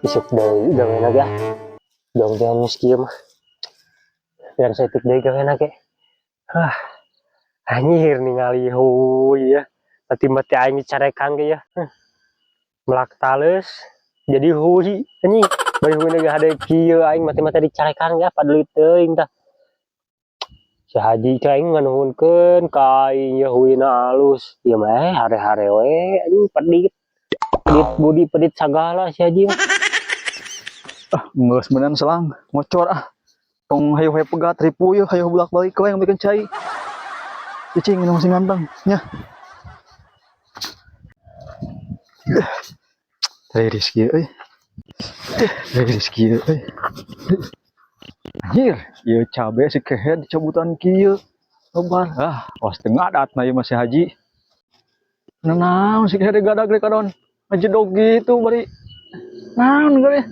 Isuk deui gaweana ge. Dong jangan kieu mah. Biar setik deui gaweana ge. Anjir ningali huy ya. Mati-mati aing dicarekan ge ya. Melak tales jadi huy anjing. Bari huy ge hade kieu aing mati-mati dicarekan ge padelit teuing tah. Si Haji teh aing nganuhunkeun ka aing ya huyna alus. Ieu mah hare-hare we anjing pedit. Pedit budi pedit sagala si Haji mah. Geus meunan selang ngocor tong hayu pegat ripu yeuh hayu bolak-balik we ngambikeun cai cicing nu masih nganteng nya teh Rizky euy anjir ieu cabe si kehe dicabutan kieu lebar was teu ngadatna ieu masih Haji naon si kehe gadag rek kadon ngajedog gitu bari naon geueuh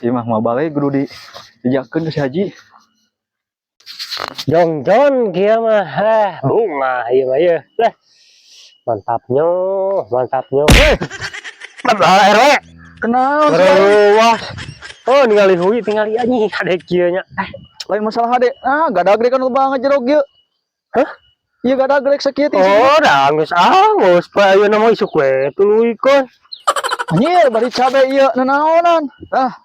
ieu mah balik kudu dijakeun ke si Haji. Jongjon kieu mah bunga ieu mah ieu. Mantapnya. Padahal Kenaon ruas. Oh ningali huy tingali anjing hade kieu nya. Lain masalah hade. Gadag rek kan loba ngajerog ieu. Hah? Ieu gadag rek sakieu teh. Oh, dah geus pa ayeuna mah isuk we tuluikeun. Anjir bari cabe ieu nanaonan.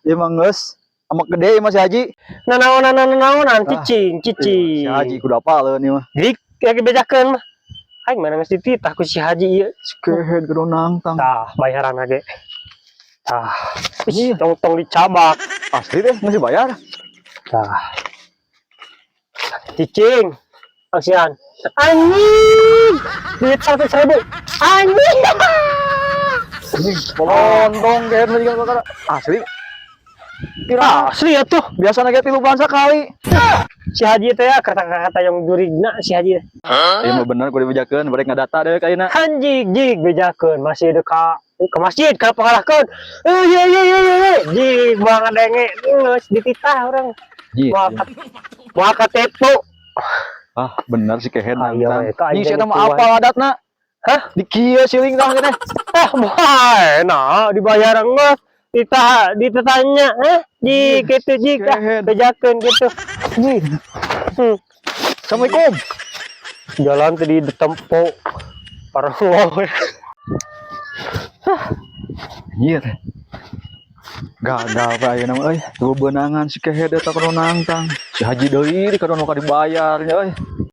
Ieu mah geus amak gede masih Haji. Nanaonan cicing. Si Haji kudu apaleun ieu mah. Dik ge bejakeun mah. Aing mana geus dititah ku si Haji ieu. Kehe kudu nangtang. Tah bayaran ge. Tah, tong dicabak. Asli teh masih bayar. Tah. Cicing. Asian. Anjing. Duit 100.000. Anjing. Pondong ge juga bakal asli. Asli atuh. Biasana ge 3 bulan sakali. Si Haji teh kata-kata yang jurigna si Haji. Ieu mah bener kudu dibejakeun bari ngadata deui ka ayeuna. Anjing jig bejakeun masih ada ke masjid ka pangalahkeun. Ye. Jig banget denge geus dititah urang. Moal KTP. Bener si kehe nangtang. Ini Nih saya mah apa adatna? Di kieu siling tah teh. Nah dibayar geus. Ditanya, jig kitu jig bejakeun kitu. Jig. Assalamualaikum. Jalan tadi ditempo parang Iya teh. Gagal pa ayeuna mah euy. Tuh beunangan si kehe eta kudu nangtang. Si Haji deui di kadon ka dibayar nya euy.